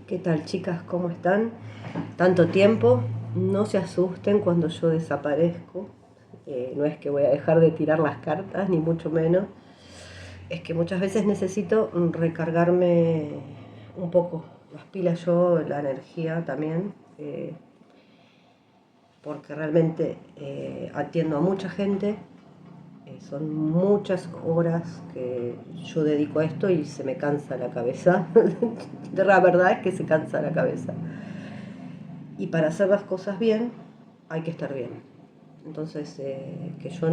¿Qué tal, chicas? ¿Cómo están? Tanto tiempo. No se asusten cuando yo desaparezco. No es que voy a dejar de tirar las cartas, ni mucho menos. Es que muchas veces necesito recargarme un poco las pilas yo, la energía también, porque realmente atiendo a mucha gente. Son muchas horas que yo dedico a esto y se me cansa la cabeza. La verdad es que se cansa la cabeza. Y para hacer las cosas bien, hay que estar bien. Entonces, que yo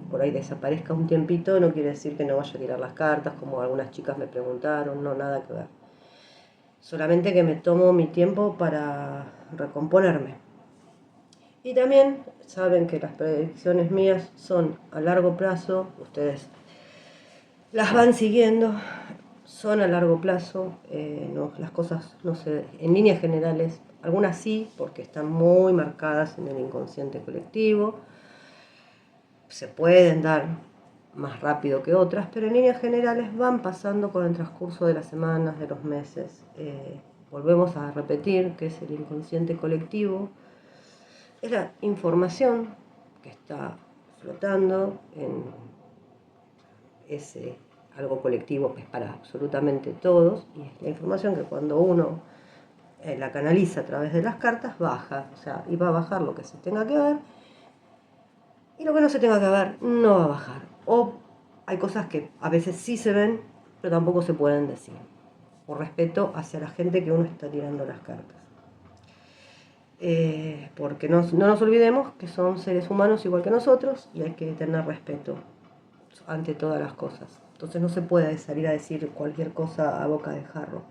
por ahí desaparezca un tiempito no quiere decir que no vaya a tirar las cartas, como algunas chicas me preguntaron, no, nada que ver. Solamente que me tomo mi tiempo para recomponerme. Y también saben que las predicciones mías son a largo plazo, ustedes las van siguiendo, son a largo plazo, no, las cosas no sé, en líneas generales, algunas sí, porque están muy marcadas en el inconsciente colectivo, se pueden dar más rápido que otras, pero en líneas generales van pasando con el transcurso de las semanas, de los meses. Volvemos a repetir que es el inconsciente colectivo, es la información que está flotando en ese algo colectivo que es para absolutamente todos, y es la información que cuando uno la canaliza a través de las cartas baja, o sea, y va a bajar lo que se tenga que ver, y lo que no se tenga que ver no va a bajar. O hay cosas que a veces sí se ven, pero tampoco se pueden decir, por respeto hacia la gente que uno está tirando las cartas. Porque no nos olvidemos que son seres humanos igual que nosotros y hay que tener respeto ante todas las cosas. Entonces no se puede salir a decir cualquier cosa a boca de jarro.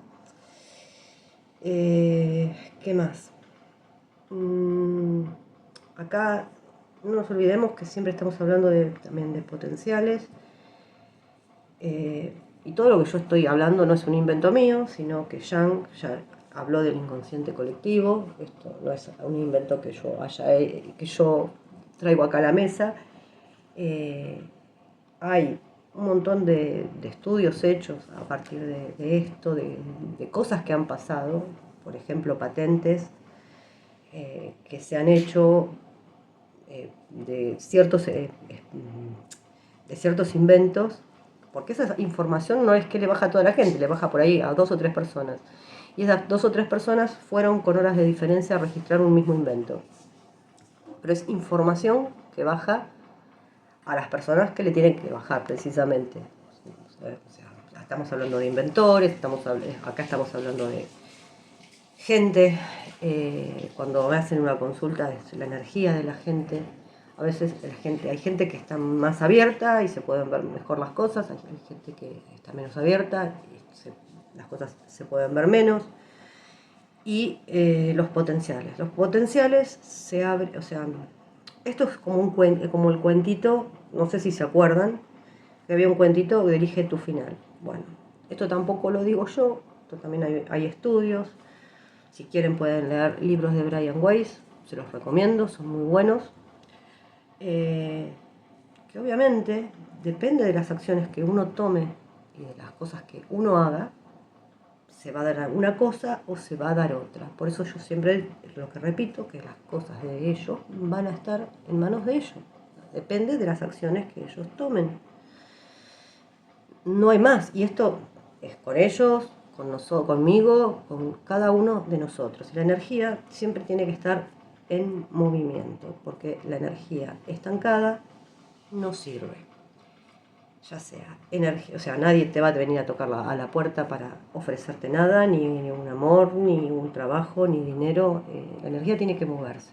¿Qué más? Acá no nos olvidemos que siempre estamos hablando también de potenciales. Y todo lo que yo estoy hablando no es un invento mío, sino que Jung ya habló del inconsciente colectivo. Esto no es un invento que yo traigo acá a la mesa. Hay un montón de estudios hechos a partir de esto, de cosas que han pasado, por ejemplo, patentes que se han hecho de ciertos inventos, porque esa información no es que le baja a toda la gente, le baja por ahí a 2 o 3 personas. Y esas 2 o 3 personas fueron con horas de diferencia a registrar un mismo invento. Pero es información que baja a las personas que le tienen que bajar precisamente. O sea, estamos hablando de inventores, acá estamos hablando de gente, cuando me hacen una consulta es la energía de la gente. A veces hay gente que está más abierta y se pueden ver mejor las cosas, hay gente que está menos abierta y las cosas se pueden ver menos. Y los potenciales se abren, o sea, esto es como el cuentito, no sé si se acuerdan, que había un cuentito de Elige tu final. Bueno, esto tampoco lo digo yo, esto también hay estudios. Si quieren pueden leer libros de Brian Weiss, se los recomiendo, son muy buenos. Que obviamente depende de las acciones que uno tome y de las cosas que uno haga, se va a dar una cosa o se va a dar otra. Por eso yo siempre lo que repito, que las cosas de ellos van a estar en manos de ellos. Depende de las acciones que ellos tomen. No hay más. Y esto es con ellos, conmigo, con cada uno de nosotros. Y la energía siempre tiene que estar en movimiento, porque la energía estancada no sirve. Ya sea energía, o sea, nadie te va a venir a tocar a la puerta para ofrecerte nada, ni un amor, ni un trabajo, ni dinero. La energía tiene que moverse.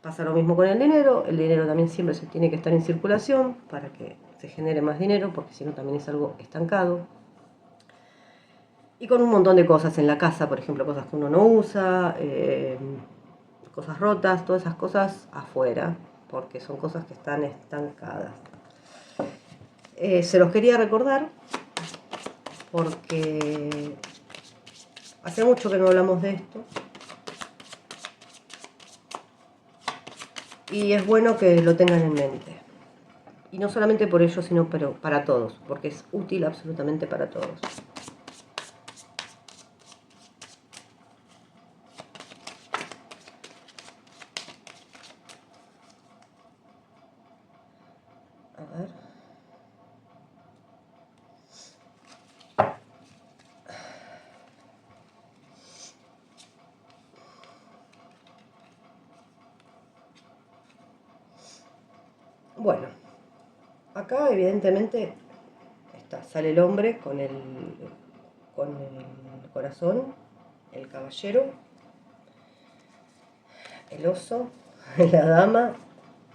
Pasa lo mismo con el dinero también siempre se tiene que estar en circulación para que se genere más dinero, porque si no también es algo estancado. Y con un montón de cosas en la casa, por ejemplo, cosas que uno no usa, cosas rotas, todas esas cosas afuera, porque son cosas que están estancadas. Se los quería recordar porque hace mucho que no hablamos de esto y es bueno que lo tengan en mente. Y no solamente por ellos, sino para todos, porque es útil absolutamente para todos. Bueno, acá evidentemente sale el hombre con el corazón, el caballero, el oso, la dama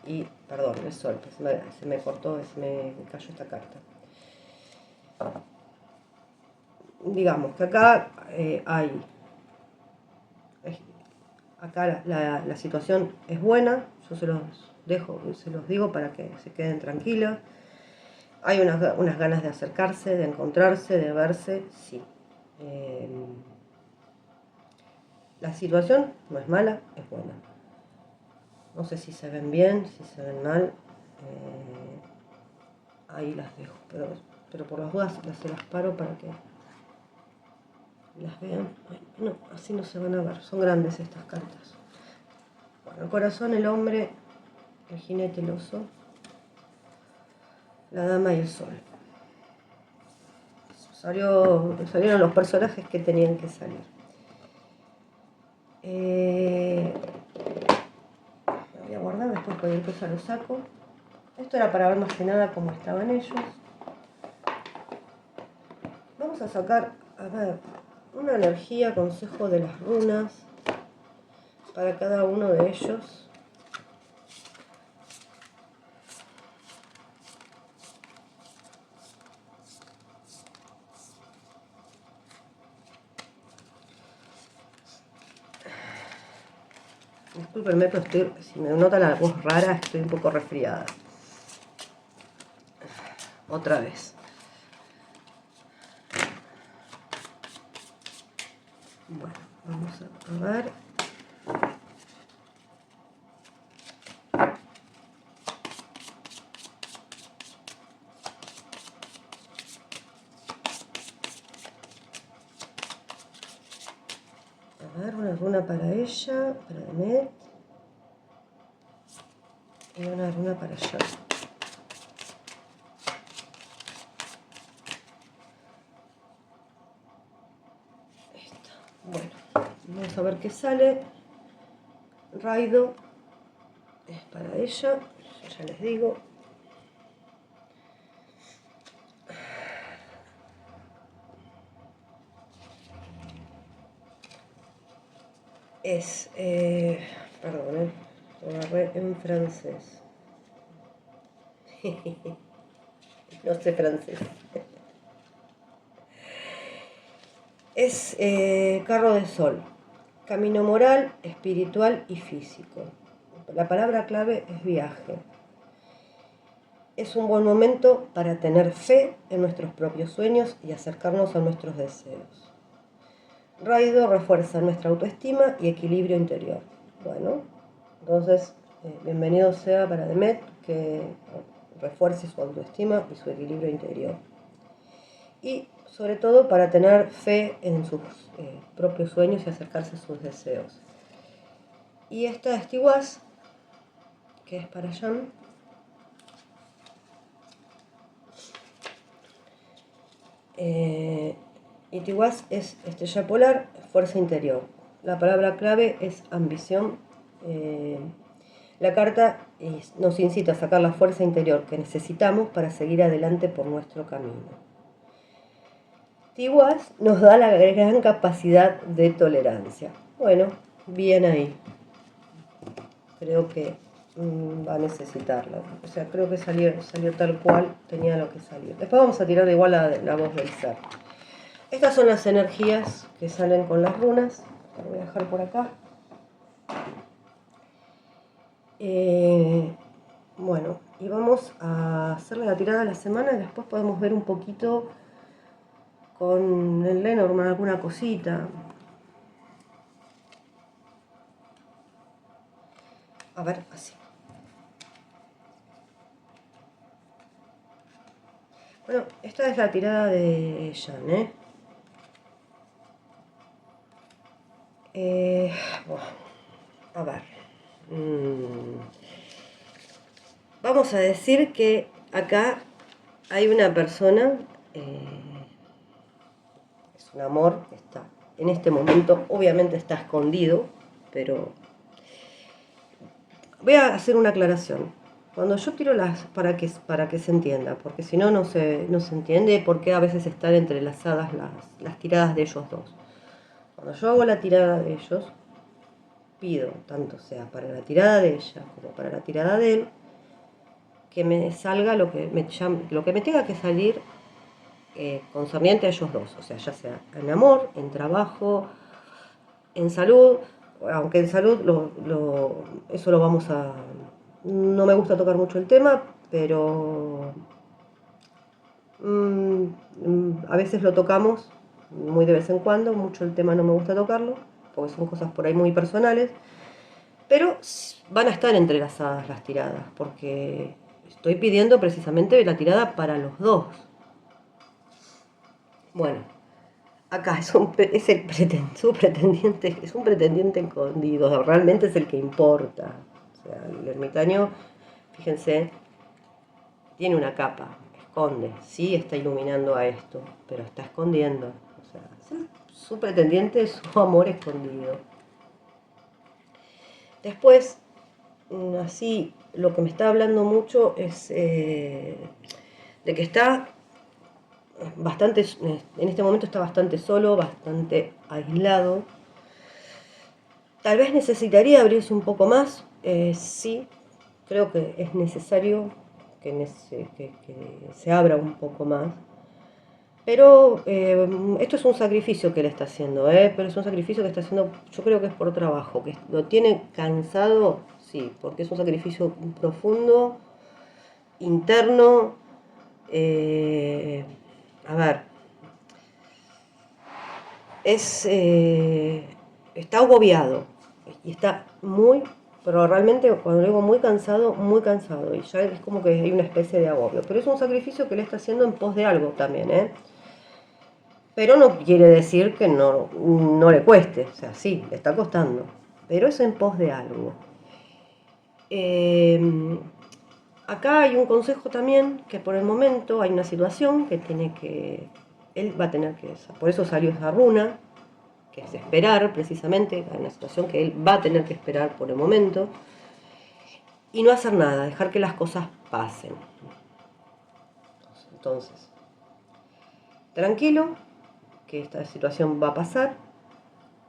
y, perdón, el sol, que se me cortó, se me cayó esta carta. Digamos que acá acá la situación es buena, yo se los dejo, se los digo para que se queden tranquilos. Hay unas ganas de acercarse, de encontrarse, de verse, sí. La situación no es mala, es buena. No sé si se ven bien, si se ven mal. Ahí las dejo, pero por las dudas se las paro para que las vean. No, así no se van a ver, son grandes estas cartas. Bueno, el corazón, el hombre, el jinete, el oso, la dama y el sol. Salieron los personajes que tenían que salir. Lo voy a guardar, después cualquier cosa lo saco. Esto era para ver más que nada cómo estaban ellos. Vamos a sacar, a ver, una energía, consejo de las runas para cada uno de ellos. Discúlpenme, pero si me notan la voz rara, estoy un poco resfriada. Otra vez. Bueno, vamos a ver. A ver, una runa para ella, para Demet. Y una runa para allá. Esta. Bueno, vamos a ver qué sale. Raido es para ella, yo ya les digo. Es, perdón, lo agarré en francés. No sé francés. Es carro de sol, camino moral, espiritual y físico. La palabra clave es viaje. Es un buen momento para tener fe en nuestros propios sueños y acercarnos a nuestros deseos. Raido refuerza nuestra autoestima y equilibrio interior. Bueno, entonces, bienvenido sea para Demet, que refuerce su autoestima y su equilibrio interior. Y sobre todo para tener fe en sus propios sueños y acercarse a sus deseos. Y esta es Tiwaz, que es para Jan. Y Tiwaz es estrella polar, fuerza interior. La palabra clave es ambición. La carta nos incita a sacar la fuerza interior que necesitamos para seguir adelante por nuestro camino. Tiwaz nos da la gran capacidad de tolerancia. Bueno, bien ahí. Creo que va a necesitarla. O sea, creo que salió tal cual tenía lo que salir. Después vamos a tirar igual la voz del ser. Estas son las energías que salen con las runas. Lo voy a dejar por acá. Bueno, y vamos a hacerle la tirada de la semana y después podemos ver un poquito con el Lenormand alguna cosita. A ver, así. Bueno, esta es la tirada de Jan, bueno, a ver. Vamos a decir que acá hay una persona, es un amor que está en este momento, obviamente está escondido, pero voy a hacer una aclaración. Cuando yo tiro para que se entienda, porque si no, no se entiende por qué a veces están entrelazadas las tiradas de ellos dos. Cuando yo hago la tirada de ellos, pido, tanto sea para la tirada de ella como para la tirada de él, que me salga lo que me tenga que salir concerniente a ellos dos, o sea, ya sea en amor, en trabajo, en salud, aunque en salud eso lo vamos a... No me gusta tocar mucho el tema, pero a veces lo tocamos, muy de vez en cuando, mucho el tema no me gusta tocarlo, porque son cosas por ahí muy personales, pero van a estar entrelazadas las tiradas, porque estoy pidiendo precisamente la tirada para los dos. Bueno, acá su pretendiente, es un pretendiente escondido, realmente es el que importa. O sea, el ermitaño, fíjense, tiene una capa, esconde, sí está iluminando a esto, pero está escondiendo. O sea, su pretendiente es su amor escondido. Después, así, lo que me está hablando mucho es de que está bastante, en este momento está bastante solo, bastante aislado. Tal vez necesitaría abrirse un poco más, sí, creo que es necesario que se abra un poco más. Pero esto es un sacrificio que él está haciendo, pero es un sacrificio que está haciendo, yo creo que es por trabajo, que lo tiene cansado, sí, porque es un sacrificio profundo, interno. eh, a ver, es, está agobiado y está muy, pero realmente cuando digo muy cansado, y ya es como que hay una especie de agobio, pero es un sacrificio que él está haciendo en pos de algo también, pero no quiere decir que no le cueste, o sea, sí, le está costando, pero es en pos de algo. Acá hay un consejo también, que por el momento hay una situación que él va a tener que, por eso salió esa runa, que es esperar precisamente, hay una situación que él va a tener que esperar por el momento, y no hacer nada, dejar que las cosas pasen. Entonces, tranquilo, que esta situación va a pasar,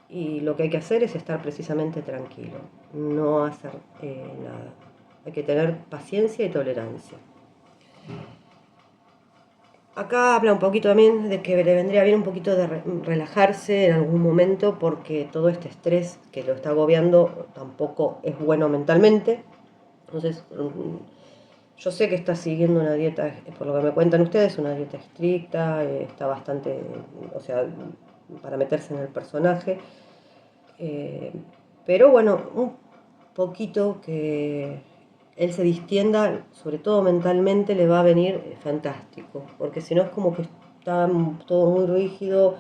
y lo que hay que hacer es estar precisamente tranquilo, no hacer nada. Hay que tener paciencia y tolerancia. Acá habla un poquito también de que le vendría bien un poquito de relajarse en algún momento, porque todo este estrés que lo está agobiando tampoco es bueno mentalmente. Entonces, yo sé que está siguiendo una dieta, por lo que me cuentan ustedes, una dieta estricta, está bastante, o sea, para meterse en el personaje. Eh, pero bueno, un poquito que él se distienda, sobre todo mentalmente, le va a venir fantástico, porque si no es como que está todo muy rígido,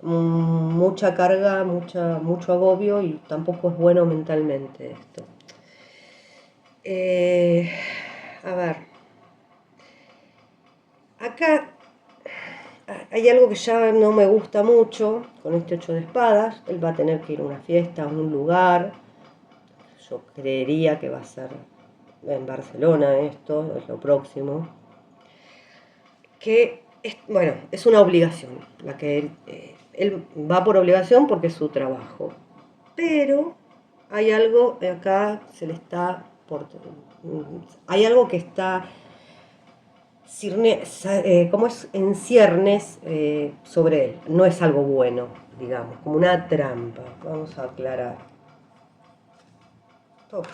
mucha carga, mucho agobio, y tampoco es bueno mentalmente esto. Eh, a ver, acá hay algo que ya no me gusta mucho con este 8 de espadas. Él va a tener que ir a una fiesta, a un lugar. Yo creería que va a ser en Barcelona, esto es lo próximo. Que es, bueno, es una obligación, la que él va por obligación porque es su trabajo. Pero hay algo acá, hay algo que está como es en ciernes sobre él. No es algo bueno, digamos, como una trampa. Vamos a aclarar. Uf.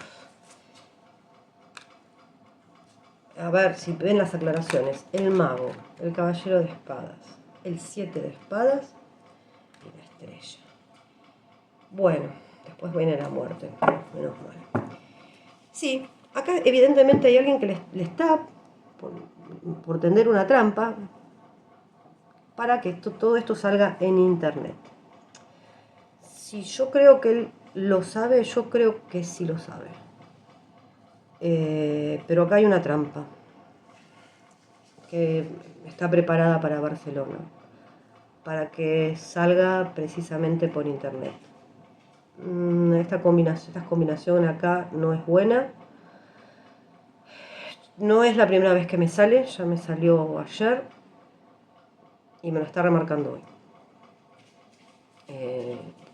A ver si ven las aclaraciones. El mago, el caballero de espadas, el 7 de espadas y la estrella. Bueno, después viene la muerte, menos mal. Sí, acá evidentemente hay alguien que le está por tender una trampa para que todo esto salga en internet. Si yo creo que él lo sabe, yo creo que sí lo sabe. Pero acá hay una trampa que está preparada para Barcelona, para que salga precisamente por internet. Esta combinación acá no es buena. No es la primera vez que me sale, ya me salió ayer y me lo está remarcando hoy.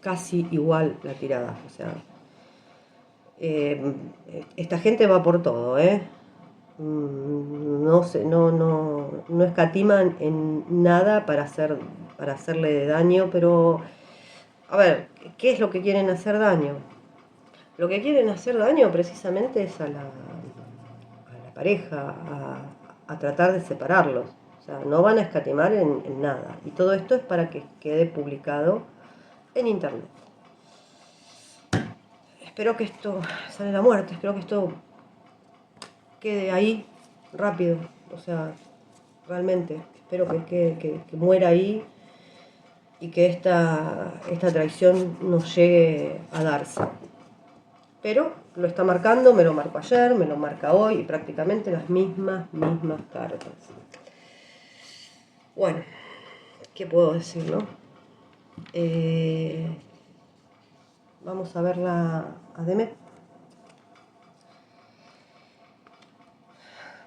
Casi igual la tirada, o sea, esta gente va por todo, no escatiman en nada para hacerle daño, pero a ver, ¿qué es lo que quieren hacer daño? Lo que quieren hacer daño precisamente es a la pareja, a tratar de separarlos. O sea, no van a escatimar en nada. Y todo esto es para que quede publicado en internet. Espero que esto, sale la muerte, espero que esto quede ahí rápido. O sea, realmente, espero que muera ahí y que esta traición no llegue a darse. Pero lo está marcando, me lo marcó ayer, me lo marca hoy, y prácticamente las mismas cartas. Bueno, ¿qué puedo decir, no? Vamos a verla a Demet.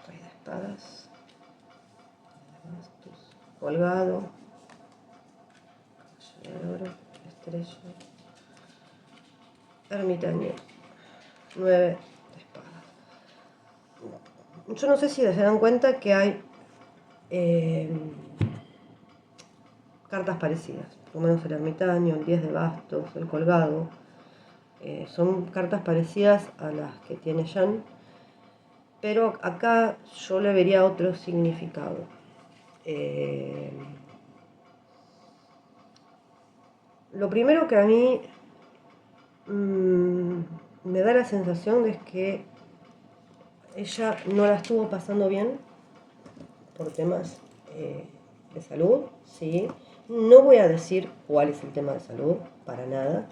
Rey de espadas. Bastos, colgado. Caballero de oro. Estrella. Ermitaño. 9 de espadas. Yo no sé si se dan cuenta que hay cartas parecidas. Por lo menos el ermitaño, el 10 de bastos, el colgado. Son cartas parecidas a las que tiene Jan, pero acá yo le vería otro significado. Lo primero que a mí me da la sensación es que ella no la estuvo pasando bien por temas de salud, ¿sí? No voy a decir cuál es el tema de salud, para nada.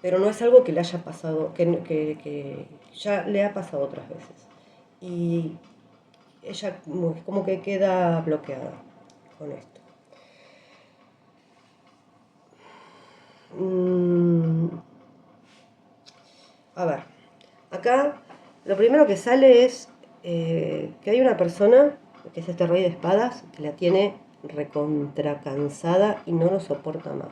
Pero no es algo que le haya pasado, que ya le ha pasado otras veces. Y ella como que queda bloqueada con esto. A ver, acá lo primero que sale es que hay una persona, que es este rey de espadas, que la tiene recontra cansada y no lo soporta más.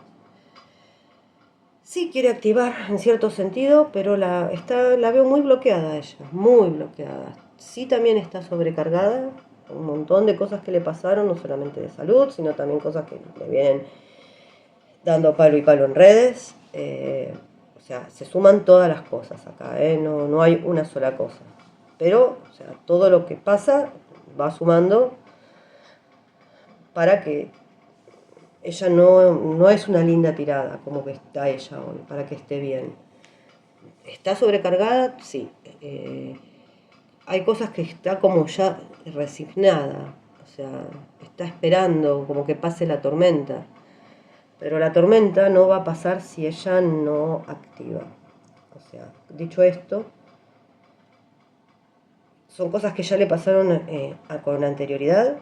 Sí quiere activar en cierto sentido, pero la veo muy bloqueada ella, muy bloqueada. Sí también está sobrecargada, un montón de cosas que le pasaron, no solamente de salud, sino también cosas que le vienen dando palo y palo en redes. O sea, se suman todas las cosas acá, no hay una sola cosa. Pero, o sea, todo lo que pasa va sumando para que ella no es una linda tirada como que está ella hoy, para que esté bien. ¿Está sobrecargada? Sí. Hay cosas que está como ya resignada, o sea, está esperando como que pase la tormenta. Pero la tormenta no va a pasar si ella no activa. O sea, dicho esto, son cosas que ya le pasaron con anterioridad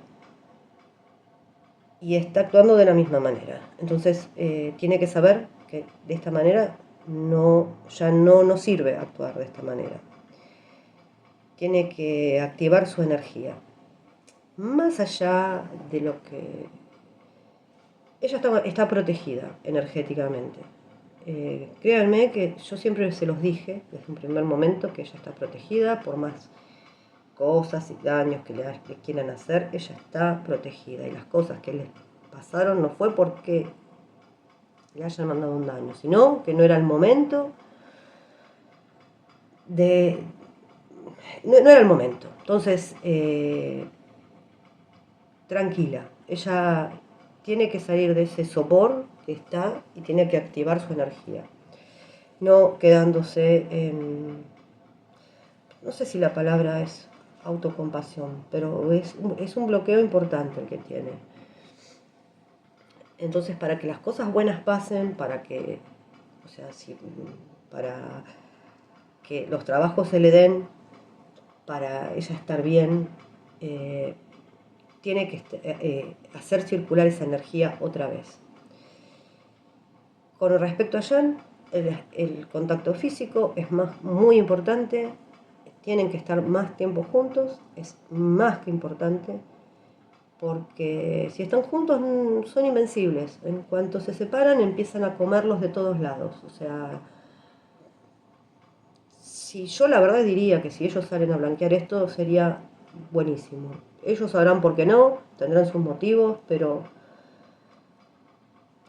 y está actuando de la misma manera. Entonces, tiene que saber que de esta manera ya no sirve actuar de esta manera. Tiene que activar su energía. Más allá de lo que... Ella está protegida energéticamente. Créanme que yo siempre se los dije desde un primer momento que ella está protegida, por más cosas y daños que le quieran hacer, ella está protegida. Y las cosas que le pasaron no fue porque le hayan mandado un daño, sino que no era el momento no era el momento. Entonces, tranquila, ella tiene que salir de ese sopor que está y tiene que activar su energía. No quedándose en... No sé si la palabra es autocompasión, pero es un bloqueo importante el que tiene. Entonces, para que las cosas buenas pasen, para que los trabajos se le den, para ella estar bien, tiene que hacer circular esa energía otra vez. Con respecto a Jan, el contacto físico es muy importante, tienen que estar más tiempo juntos, es más que importante, porque si están juntos son invencibles. En cuanto se separan empiezan a comerlos de todos lados. O sea, si yo la verdad diría que si ellos salen a blanquear esto sería buenísimo. Ellos sabrán por qué no, tendrán sus motivos, pero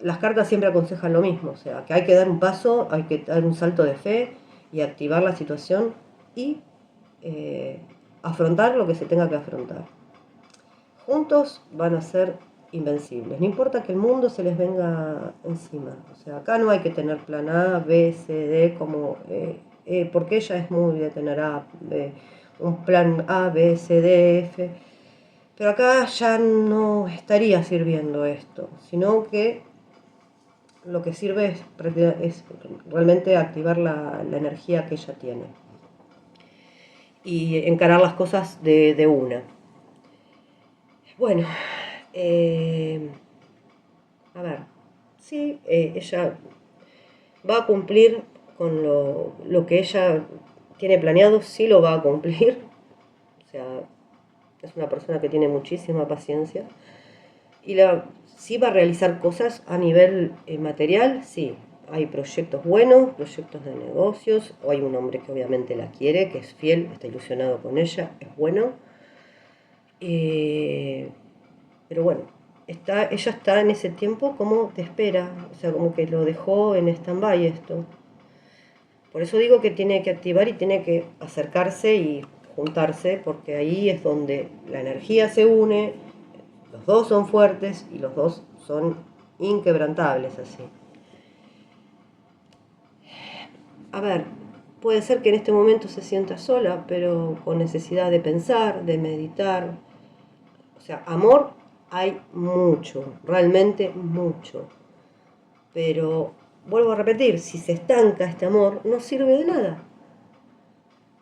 las cartas siempre aconsejan lo mismo. O sea, que hay que dar un paso, hay que dar un salto de fe y activar la situación y afrontar lo que se tenga que afrontar. Juntos van a ser invencibles. No importa que el mundo se les venga encima. O sea, acá no hay que tener plan A, B, C, D, como porque ella es muy de tener un plan A, B, C, D, F. Pero acá ya no estaría sirviendo esto, sino que lo que sirve es realmente activar la energía que ella tiene y encarar las cosas de una. Bueno, a ver, sí, ella va a cumplir con lo que ella tiene planeado, sí lo va a cumplir. O sea, es una persona que tiene muchísima paciencia. Y sí va a realizar cosas a nivel material, sí. Hay proyectos buenos, proyectos de negocios, o hay un hombre que obviamente la quiere, que es fiel, está ilusionado con ella, es bueno. Pero bueno, ella está en ese tiempo como de espera, o sea, como que lo dejó en stand-by esto. Por eso digo que tiene que activar y tiene que acercarse y juntarse, porque ahí es donde la energía se une, los dos son fuertes y los dos son inquebrantables así. A ver, puede ser que en este momento se sienta sola, pero con necesidad de pensar, de meditar. O sea, amor hay mucho, realmente mucho. Pero, vuelvo a repetir, si se estanca este amor, no sirve de nada.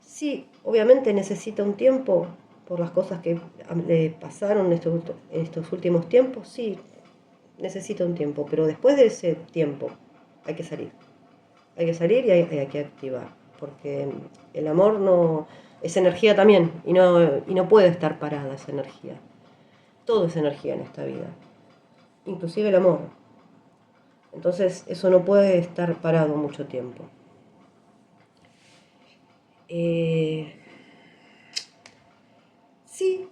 Sí, obviamente necesita un tiempo por las cosas que le pasaron estos últimos tiempos, sí, necesita un tiempo, pero después de ese tiempo hay que salir. Hay que salir y hay que activar, porque el amor no es energía también y no puede estar parada esa energía. Todo es energía en esta vida, inclusive el amor. Entonces eso no puede estar parado mucho tiempo. Sí,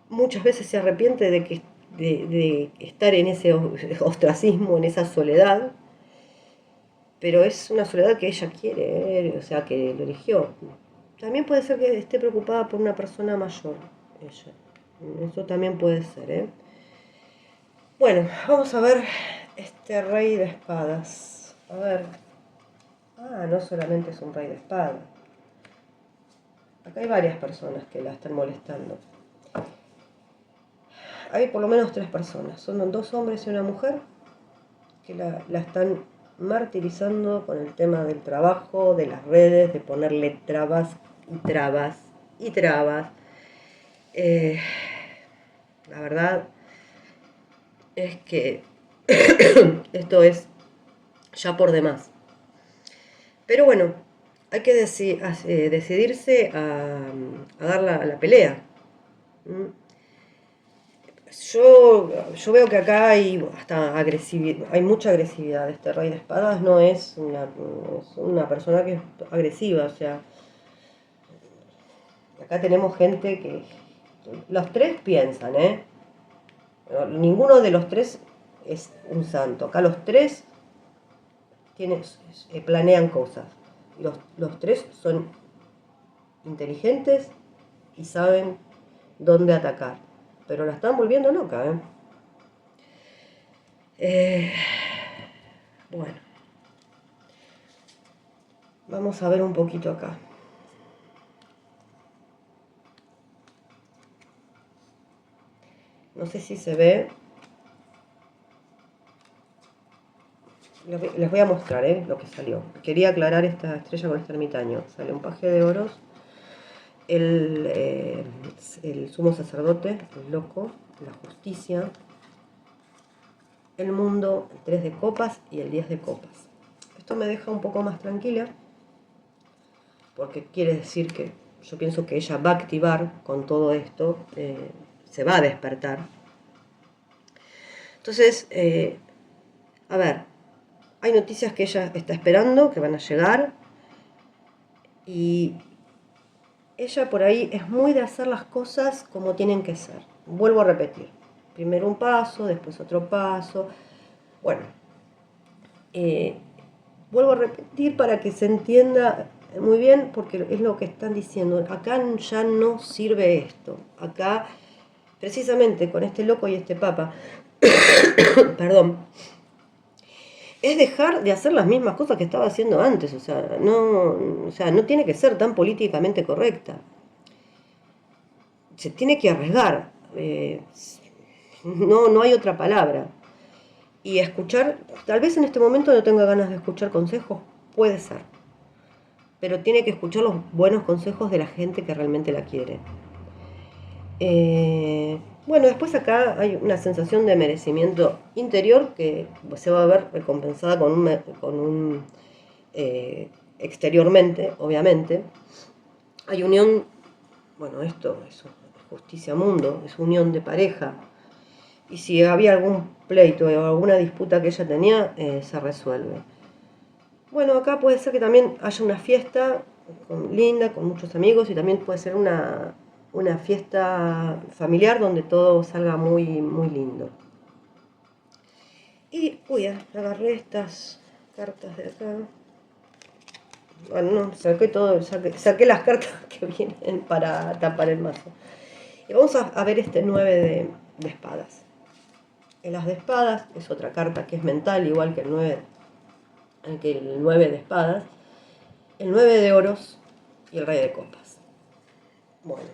muchas veces se arrepiente de estar en ese ostracismo, en esa soledad, pero es una soledad que ella quiere, o sea, que lo eligió. También puede ser que esté preocupada por una persona mayor, ella. Eso también puede ser, ¿eh? Bueno, vamos a ver este rey de espadas. A ver. Ah, no solamente es un rey de espadas. Acá hay varias personas que la están molestando. Hay por lo menos 3 personas. Son 2 hombres y una mujer que la están martirizando con el tema del trabajo, de las redes, de ponerle trabas y trabas y trabas. La verdad es que esto es ya por demás. Pero bueno, hay que decidirse a dar la pelea. Yo veo que acá hay hasta agresividad, hay mucha agresividad. Este rey de espadas no es una persona que es agresiva, o sea, acá tenemos gente que los 3 piensan, ¿eh? Ninguno de los 3 es un santo. Acá los 3 planean cosas. Los 3 son inteligentes y saben dónde atacar. Pero la están volviendo loca, ¿eh? Bueno, vamos a ver un poquito acá. No sé si se ve. Les voy a mostrar lo que salió. Quería aclarar esta estrella con este ermitaño. Sale un paje de oros, el sumo sacerdote, el loco, la justicia, el mundo, el 3 de copas y el 10 de copas. esto me deja un poco más tranquila, porque quiere decir que yo pienso que ella va a activar con todo esto, se va a despertar. Entonces, a ver, hay noticias que ella está esperando, que van a llegar, y ella por ahí es muy de hacer las cosas como tienen que ser. Vuelvo a repetir, primero un paso, después otro paso. Bueno, vuelvo a repetir para que se entienda muy bien, porque es lo que están diciendo. Acá ya no sirve esto. Acá, precisamente con este loco y este papa, perdón, es dejar de hacer las mismas cosas que estaba haciendo antes. O sea, no tiene que ser tan políticamente correcta. Se tiene que arriesgar. No hay otra palabra. Y escuchar, tal vez en este momento no tenga ganas de escuchar consejos, puede ser. Pero tiene que escuchar los buenos consejos de la gente que realmente la quiere. Bueno, después acá hay una sensación de merecimiento interior que se va a ver recompensada con un exteriormente, obviamente. Hay unión, bueno, esto es justicia mundo, es unión de pareja. Y si había algún pleito o alguna disputa que ella tenía, se resuelve. Bueno, acá puede ser que también haya una fiesta linda, con muchos amigos, y también puede ser una fiesta familiar donde todo salga muy, muy lindo. Y, agarré estas cartas de acá. Bueno, no, saqué las cartas que vienen para tapar el mazo. Y vamos a ver este 9 de espadas. En las de espadas es otra carta que es mental, igual que el 9 de espadas, el 9 de oros y el rey de copas. Bueno,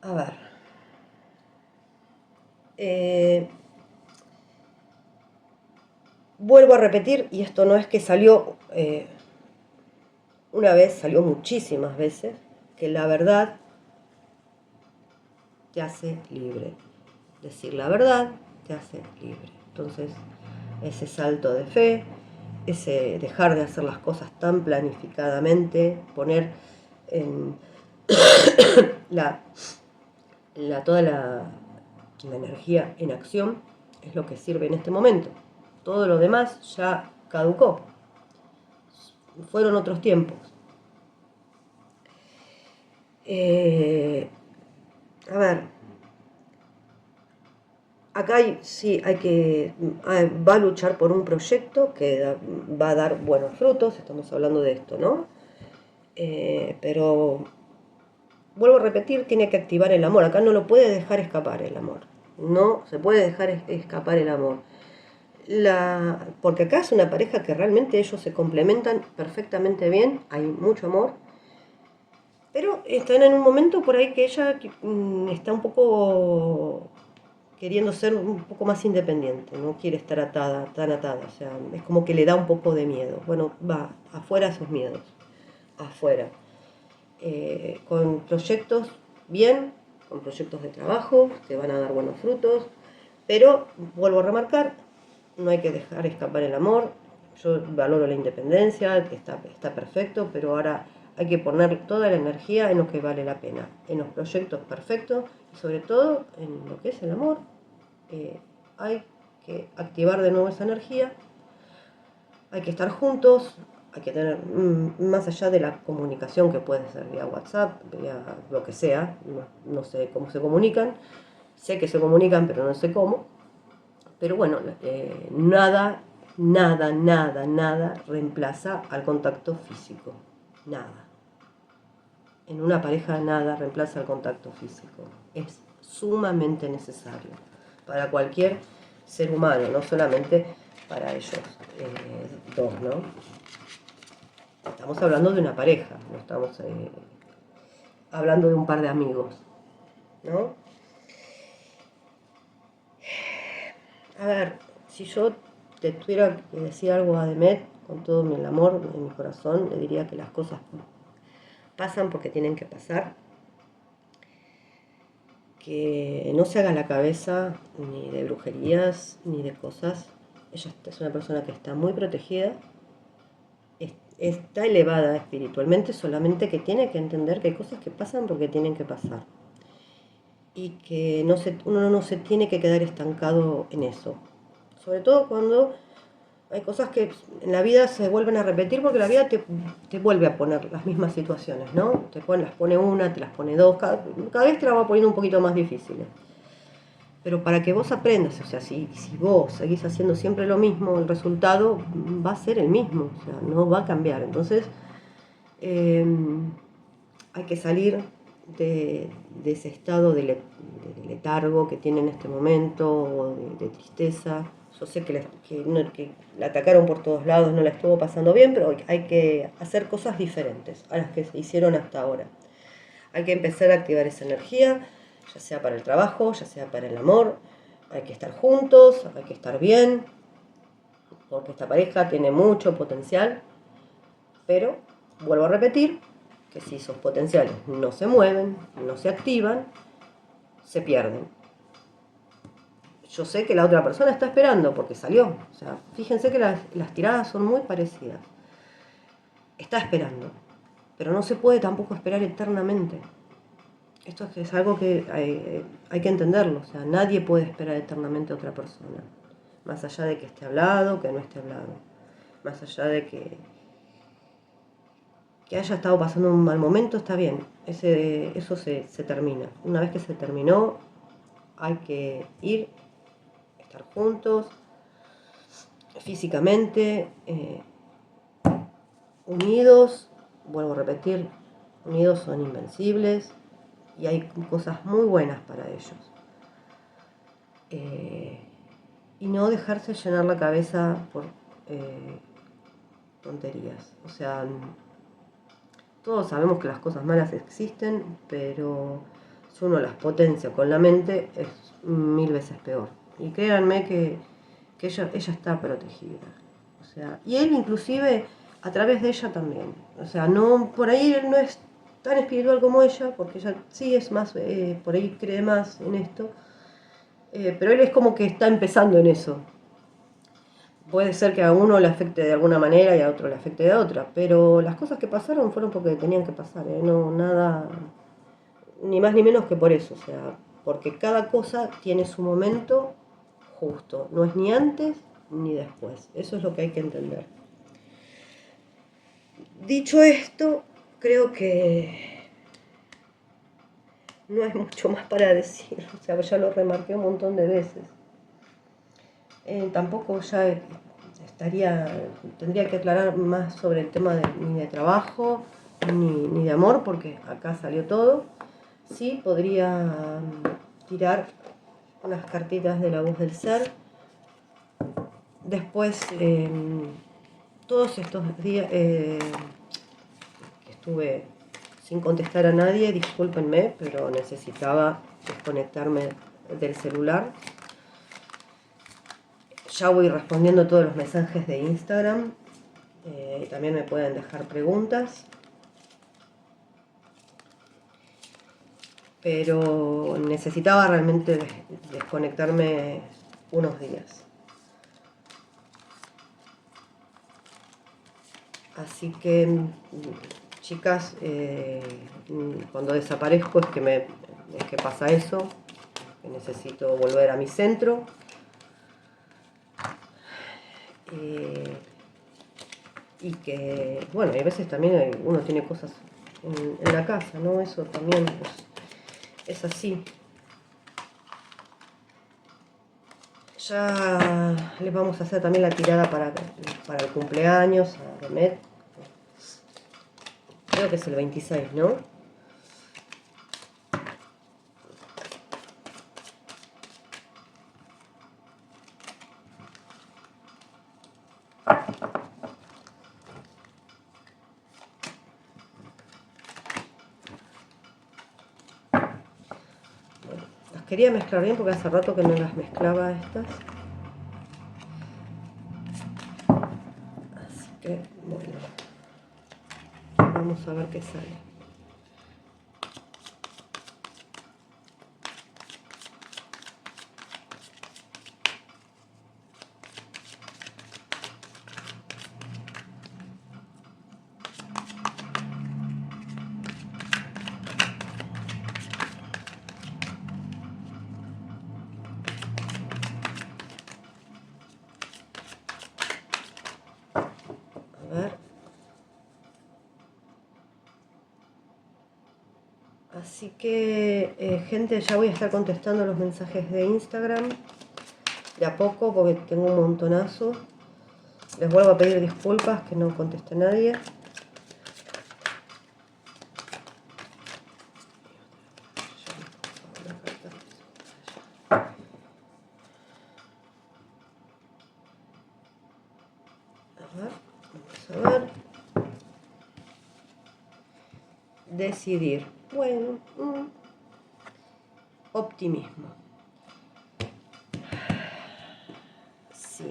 a ver. Vuelvo a repetir, y esto no es que salió una vez, salió muchísimas veces, que la verdad te hace libre. Decir la verdad te hace libre. Entonces, ese salto de fe, ese dejar de hacer las cosas tan planificadamente, poner en toda la energía en acción, es lo que sirve en este momento. Todo lo demás ya caducó. Fueron otros tiempos. A ver, acá va a luchar por un proyecto que va a dar buenos frutos, estamos hablando de esto, ¿no? Pero, vuelvo a repetir, tiene que activar el amor. Acá no lo puede dejar escapar el amor. No se puede dejar escapar el amor. Porque acá es una pareja que realmente ellos se complementan perfectamente bien, hay mucho amor, pero están en un momento por ahí que ella está un poco queriendo ser un poco más independiente, no quiere estar tan atada, o sea, es como que le da un poco de miedo. Bueno, va, afuera esos miedos, afuera. Con proyectos bien, con proyectos de trabajo, que van a dar buenos frutos, pero vuelvo a remarcar, no hay que dejar escapar el amor. Yo valoro la independencia, está perfecto, pero ahora hay que poner toda la energía en lo que vale la pena, en los proyectos perfectos y sobre todo en lo que es el amor. Hay que activar de nuevo esa energía, hay que estar juntos, hay que tener, más allá de la comunicación que puede ser vía WhatsApp, vía lo que sea, no sé cómo se comunican, sé que se comunican pero no sé cómo. Pero bueno, nada reemplaza al contacto físico. Nada. En una pareja nada reemplaza al contacto físico. Es sumamente necesario para cualquier ser humano, no solamente para ellos dos, ¿no? Estamos hablando de una pareja, no estamos hablando de un par de amigos, ¿no? A ver, si yo te tuviera que decir algo a Demet, con todo el amor en mi corazón, le diría que las cosas pasan porque tienen que pasar, que no se haga la cabeza ni de brujerías ni de cosas, ella es una persona que está muy protegida, está elevada espiritualmente, solamente que tiene que entender que hay cosas que pasan porque tienen que pasar. Y que uno no se tiene que quedar estancado en eso. Sobre todo cuando hay cosas que en la vida se vuelven a repetir porque la vida te vuelve a poner las mismas situaciones, ¿no? Las pone una, te las pone dos, cada vez te las va poniendo un poquito más difíciles. Pero para que vos aprendas, o sea, si vos seguís haciendo siempre lo mismo, el resultado va a ser el mismo, o sea, no va a cambiar. Entonces, hay que salir de ese estado de letargo que tiene en este momento, o de tristeza. Yo sé que la atacaron por todos lados, no la estuvo pasando bien, pero hay que hacer cosas diferentes a las que se hicieron hasta ahora. Hay que empezar a activar esa energía, ya sea para el trabajo, ya sea para el amor. Hay que estar juntos, hay que estar bien, porque esta pareja tiene mucho potencial, pero vuelvo a repetir que si esos potenciales no se mueven, no se activan, se pierden. Yo sé que la otra persona está esperando porque salió. O sea, fíjense que las tiradas son muy parecidas. Está esperando, pero no se puede tampoco esperar eternamente. Esto es algo que hay que entenderlo. O sea, nadie puede esperar eternamente a otra persona. Más allá de que esté hablado, que no esté hablado. Más allá de que haya estado pasando un mal momento, está bien. Eso se termina. Una vez que se terminó, hay que ir, estar juntos, físicamente, unidos. Vuelvo a repetir, unidos son invencibles y hay cosas muy buenas para ellos. Y no dejarse llenar la cabeza por tonterías. O sea, todos sabemos que las cosas malas existen, pero si uno las potencia con la mente es 1000 veces peor. Y créanme que ella está protegida. O sea, y él inclusive a través de ella también. O sea, no, por ahí él no es tan espiritual como ella, porque ella sí es más, por ahí cree más en esto, pero él es como que está empezando en eso. Puede ser que a uno le afecte de alguna manera y a otro le afecte de otra, pero las cosas que pasaron fueron porque tenían que pasar, no nada, ni más ni menos que por eso, o sea, porque cada cosa tiene su momento justo, no es ni antes ni después, eso es lo que hay que entender. Dicho esto, creo que no hay mucho más para decir, o sea, ya lo remarqué un montón de veces. Tampoco ya tendría que aclarar más sobre el tema ni de trabajo ni de amor, porque acá salió todo. Sí, podría tirar unas cartitas de la voz del ser. Después, todos estos días que estuve sin contestar a nadie, discúlpenme, pero necesitaba desconectarme del celular. Ya voy respondiendo todos los mensajes de Instagram. También me pueden dejar preguntas. Pero necesitaba realmente desconectarme unos días. Así que, chicas, cuando desaparezco es que pasa eso, que necesito volver a mi centro. Y que, bueno, hay veces también uno tiene cosas en la casa, ¿no? Eso también es así. Ya les vamos a hacer también la tirada para el cumpleaños a Demet. Creo que es el 26, ¿no? Bueno, las quería mezclar bien porque hace rato que no las mezclaba estas. Así que, bueno, vamos a ver qué sale. Así que, gente, ya voy a estar contestando los mensajes de Instagram de a poco porque tengo un montonazo. Les vuelvo a pedir disculpas que no conteste a nadie. Vamos a ver. Decidir. Bueno, optimismo. Sí.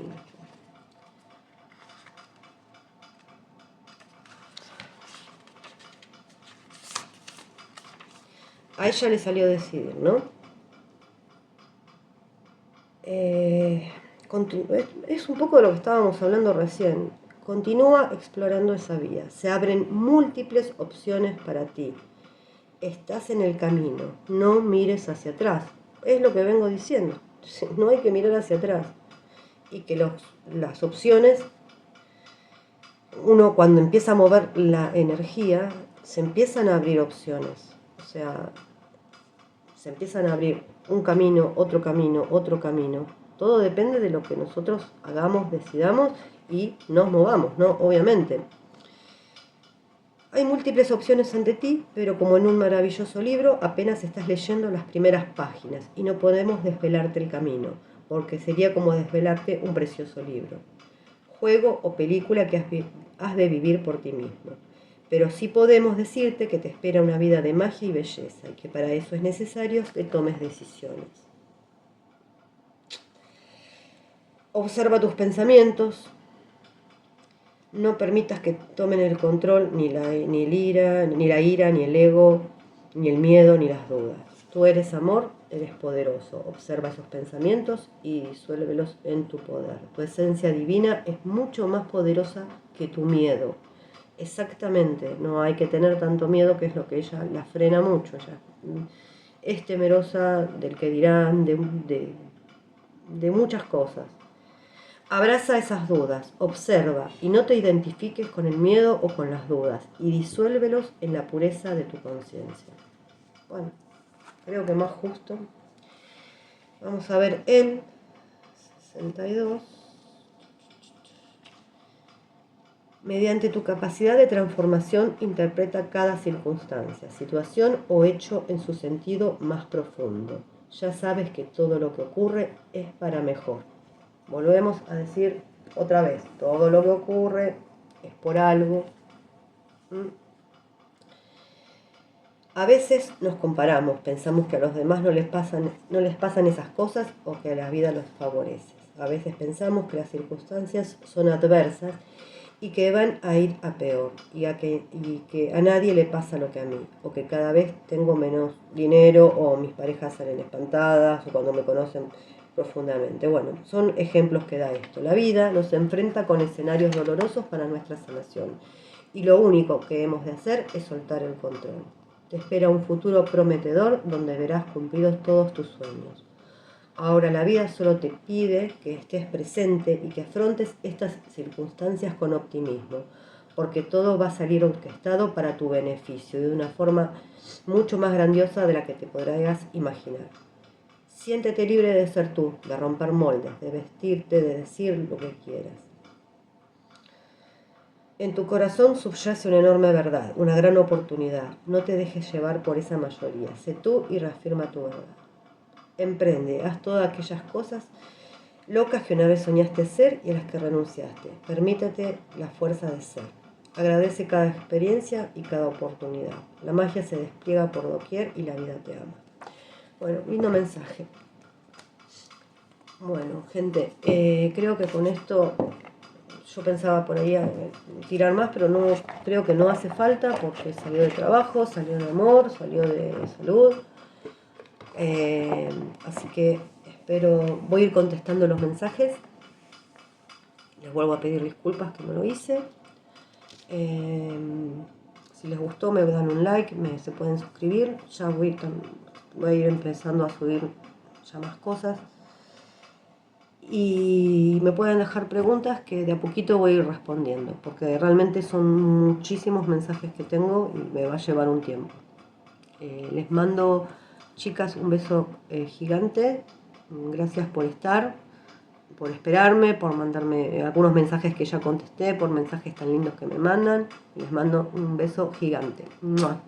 A ella le salió decidir, ¿no? Es un poco de lo que estábamos hablando recién. Continúa explorando esa vía. Se abren múltiples opciones para ti. Estás en el camino. No mires hacia atrás. Es lo que vengo diciendo. No hay que mirar hacia atrás. Y que las opciones, uno cuando empieza a mover la energía, se empiezan a abrir opciones. O sea, se empiezan a abrir un camino, otro camino, otro camino. Todo depende de lo que nosotros hagamos, decidamos y nos movamos, ¿no? Obviamente. Hay múltiples opciones ante ti, pero como en un maravilloso libro, apenas estás leyendo las primeras páginas y no podemos desvelarte el camino, porque sería como desvelarte un precioso libro, juego o película que has de vivir por ti mismo. Pero sí podemos decirte que te espera una vida de magia y belleza y que para eso es necesario que tomes decisiones. Observa tus pensamientos. No permitas que tomen el control ni la ira, ni el ego, ni el miedo, ni las dudas. Tú eres amor, eres poderoso. Observa esos pensamientos y disuélvelos en tu poder. Tu esencia divina es mucho más poderosa que tu miedo. Exactamente, no hay que tener tanto miedo, que es lo que ella la frena mucho. Ella es temerosa del que dirán, de muchas cosas. Abraza esas dudas, observa y no te identifiques con el miedo o con las dudas y disuélvelos en la pureza de tu conciencia. Bueno, creo que más justo. Vamos a ver el 62. Mediante tu capacidad de transformación, interpreta cada circunstancia, situación o hecho en su sentido más profundo. Ya sabes que todo lo que ocurre es para mejor. Volvemos a decir otra vez, todo lo que ocurre es por algo. A veces nos comparamos, pensamos que a los demás no les pasan esas cosas o que a la vida los favorece. A veces pensamos que las circunstancias son adversas y que van a ir a peor, y que a nadie le pasa lo que a mí, o que cada vez tengo menos dinero, o mis parejas salen espantadas, o cuando me conocen profundamente. Bueno, son ejemplos que da esto. La vida nos enfrenta con escenarios dolorosos para nuestra sanación, y lo único que hemos de hacer es soltar el control. Te espera un futuro prometedor donde verás cumplidos todos tus sueños. Ahora la vida solo te pide que estés presente y que afrontes estas circunstancias con optimismo, porque todo va a salir orquestado para tu beneficio y de una forma mucho más grandiosa de la que te podrás imaginar. Siéntete libre de ser tú, de romper moldes, de vestirte, de decir lo que quieras. En tu corazón subyace una enorme verdad, una gran oportunidad. No te dejes llevar por esa mayoría. Sé tú y reafirma tu verdad. Emprende, haz todas aquellas cosas locas que una vez soñaste ser y a las que renunciaste. Permítete la fuerza de ser. Agradece cada experiencia y cada oportunidad. La magia se despliega por doquier y la vida te ama. Bueno, lindo mensaje. Bueno, gente, creo que con esto yo pensaba por ahí tirar más, pero no, creo que no hace falta porque salió de trabajo, salió de amor, salió de salud. Así que espero, voy a ir contestando los mensajes. Les vuelvo a pedir disculpas que no lo hice. Si les gustó me dan un like, se pueden suscribir. Ya voy a ir empezando a subir ya más cosas. Y me pueden dejar preguntas que de a poquito voy a ir respondiendo, porque realmente son muchísimos mensajes que tengo y me va a llevar un tiempo. Les mando, chicas, un beso gigante. Gracias por estar, por esperarme, por mandarme algunos mensajes que ya contesté, por mensajes tan lindos que me mandan. Les mando un beso gigante. ¡Mua!